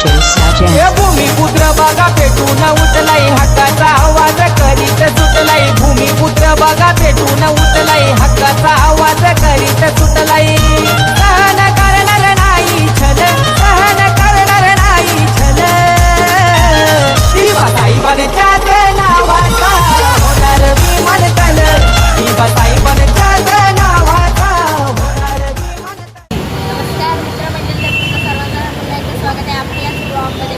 भूमिपुत्र बघा पेटून उठलाई हक्काचा आवाज करीत सुटलाई भूमिपुत्र बघा पेटून उठलाई हक्काचा आवाज करीत सुटलाई सहन करणार नाही छल सहन करणार नाही छल साईबांच्याच नावाचा होणार विमान तल साईबांच्याच नावाचा होणार विमान तल. नमस्कार मित्रमंडळी, सर्वांना पुन्हा एकदा स्वागत आहे आपल्या या ब्लॉगमध्ये.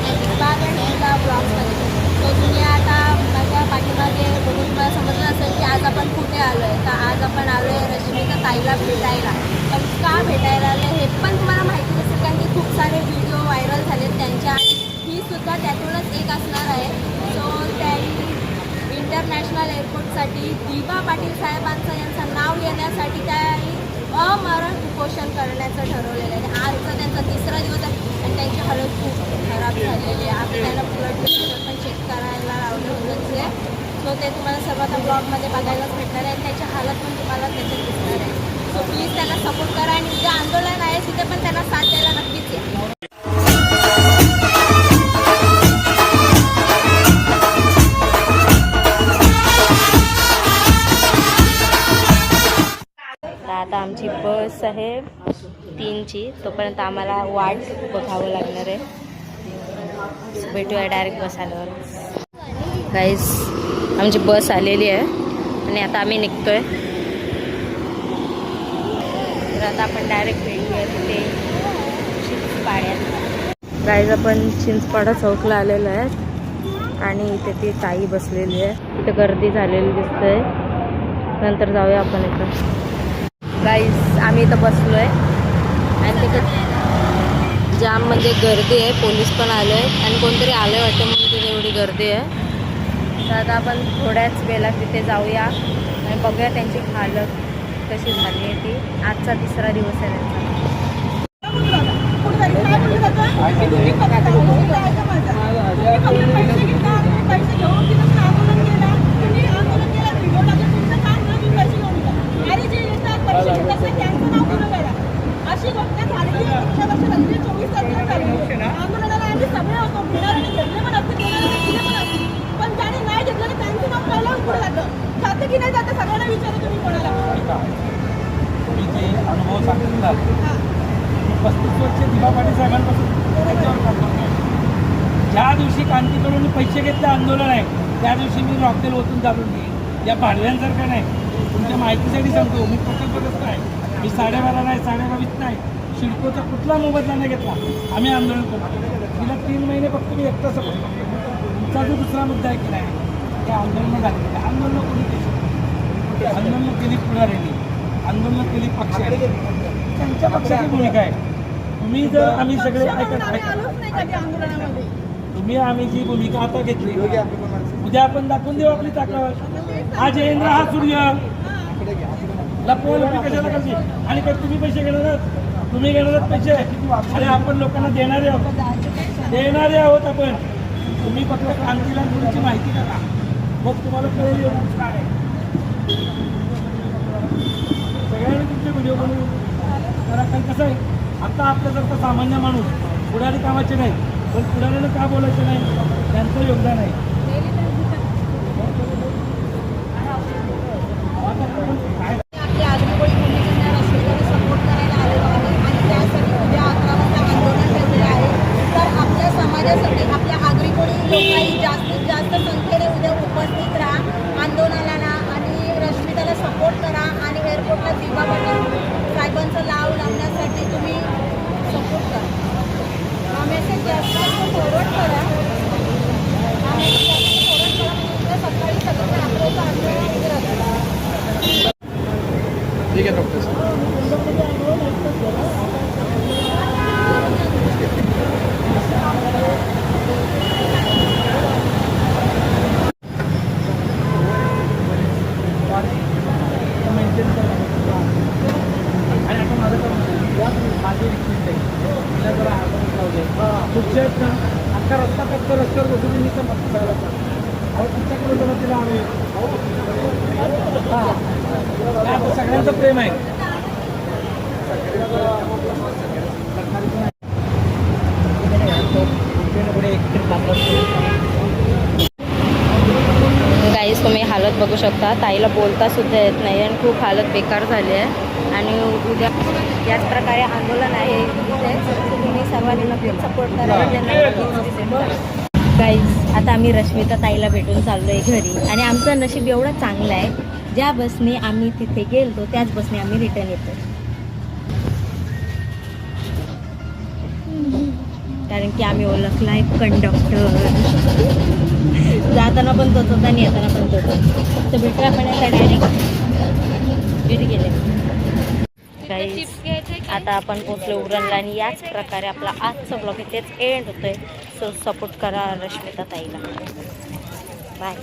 ब्लॉग्समध्ये तो तुम्ही आता माझ्या पाठीमागे बघून मला समजलं असेल की आज आपण कुठे आलो आहे. तर आज आपण आलो आहे रश्मीच्या ताईला भेटायला. पण का भेटायला आले हे पण तुम्हाला माहिती असेल, कारण की खूप सारे व्हिडिओ व्हायरल झालेत त्यांच्या आणि ही सुद्धा त्यातूनच एक असणार आहे. सो त्यांनी इंटरनॅशनल एअरपोर्टसाठी दिवा पाटील साहेबांचं यांचं नाव येण्यासाठी त्यांनी अमरण उपोषण करण्याचं ठरवलेलं आहे. आजचा त्यांचा तिसरा दिवस आहे आणि त्यांची हालत खूप खराब झालेली आहे. आम्ही त्यांना ब्लड प्रेशर पण चेक करायला लावलं होतं. सो ते तुम्हाला सर्व आता ब्लॉगमध्ये बघायलाच भेटणार आहे. त्याची हालत पण तुम्हाला त्याच्यात दिसणार आहे. सो प्लीज त्यांना सपोर्ट करा आणि जे आंदोलन आहे तिथे पण त्यांना साथ द्यायला नक्कीच या. आता आमची बस आहे 3ची, तोपर्यंत आम्हाला वाट बघावं लागणार आहे. भेटूया डायरेक्ट बस आल्यावर. गाईस, आमची बस आलेली आहे आणि आता आम्ही निघतोय. तर आता आपण डायरेक्ट भेटूया तिथे चिंचपाड्यात. गाईज, आपण चिंचपाडा चौकला आलेलो आहे आणि इथे ती ताई बसलेली आहे. इथे गर्दी झालेली दिसतंय. नंतर जाऊया आपण इथं. गाईज, आम्ही इथं बसलो आहे आणि तिथं जाम म्हणजे गर्दी आहे. पोलीस पण आले आहेत आणि कोणतरी आलं वाटतं म्हणून तिथे एवढी गर्दी आहे. तर आता आपण थोड्याच वेळात तिथे जाऊया आणि बघूया त्यांची हालत कशी झाली आहे ती. आजचा तिसरा दिवस आहे त्यांचा. अशी घटना झालेली आहे. 24 तारखेला आंदोलनाला आम्ही सगळे होतो. घेतले पण असते, पण ज्याने नाही घेतलं त्यांचं नाव पहिलं पुढे जातं. जातं की नाही जातं सगळ्यांना विचारा तुम्ही कोणाला. तुम्ही जे अनुभव सांगितला 35 वर्ष दिवा पाटील साहेबांपासून ज्या दिवशी क्रांतीकडून पैसे घेतले आंदोलन आहे त्या दिवशी मी रॉकेल ओतून चालून घेईन. या भाडव्यांसारखं नाही. तुमच्या माहितीसाठी सांगतो, मी प्रकल्पग्रस्त नाही. मी 12.5 नाही, 22.5 नाही. शिडकोचा कुठला मोबदला नाही घेतला. आम्ही आंदोलन करतो. तिला 3 महिने फक्त मी एकटा सपोर्ट करतो. तुमचा जो दुसरा मुद्दा आहे की नाही, त्या आंदोलनं झाली. आंदोलनं कोणी केली? आंदोलनं केली पुढाऱ्यांनी, आंदोलनं केली पक्षाने. त्यांच्या पक्षाची भूमिका आहे. तुम्ही जर आम्ही सगळे तुम्ही आम्ही जी भूमिका आता घेतली, उद्या आपण दाखवून देऊ आपली ताकद. हा जयेंद्र, हा सूर्य लपवलपी कशाला करायची? आणि काय तुम्ही पैसे घेणार आहात? तुम्ही घेणार आहात पैसे? आणि आपण लोकांना देणारे आहोत आपण. तुम्ही फक्त क्रांतीला तुमची माहिती करा, मग तुम्हाला कळेल. सगळ्यांनी तुमचे व्हिडिओ बनवून करा. कारण कसं आहे, आता आपल्यासारखा सामान्य माणूस पुढारी कामाचे नाही, पण पुढाऱ्यानं का बोलायचं नाही, त्यांचं योगदान आहे. आपल्या आग्रिकोळी लोकांनी जास्तीत जास्त संख्येने उद्या उपस्थित राहा आंदोलनाला आणि रश्मिताला सपोर्ट करा आणि एअरपोर्टला दिवा पाटील साहेबांचं नाव लावण्यासाठी तुम्ही सपोर्ट करा. हा मेसेज जास्त फॉरवर्ड करा. हा मेसेज जास्त फॉरवर्ड करा. सकाळी सगळं आपलं आंदोलन ठीक आहे डॉक्टर. माझी रिक्वेस्ट आहे, तिला जरा हाताने लावले तुमच्या आहेत ना. अख्खा रस्ता फक्त रस्त्यावर बसून मी तर मस्त करायला अहो तुमच्याकडे जरा तिला आम्ही हां सगळ्यांचं प्रेम आहे. सरकारी बघू शकता ताईला बोलता सुद्धा येत नाही आणि खूप हालत बेकार झाली आहे आणि उद्या याच प्रकारे आंदोलन आहे इथेच. तुम्ही सर्वांनी नक्कीच सपोर्ट करा. गाईज आता आम्ही रश्मिता ताईला भेटून चाललोय घरी आणि आमचं नशीब एवढं चांगलं आहे, ज्या बसने आम्ही तिथे गेलतो त्याच बसने आम्ही रिटर्न येतो. कारण की आम्ही ओळखलाय कंडक्टर. जाताना पण तोच होता आणि येताना पण तोच होता. तर भेटूया आपण आता डायरेक्ट तिथे गेले. गाईज आता आपण पोचलो उरणला आणि याच प्रकारे आपला आजचा ब्लॉग इथेच एंड होतोय. सो सपोर्ट करा रश्मिता ताईला. बाय.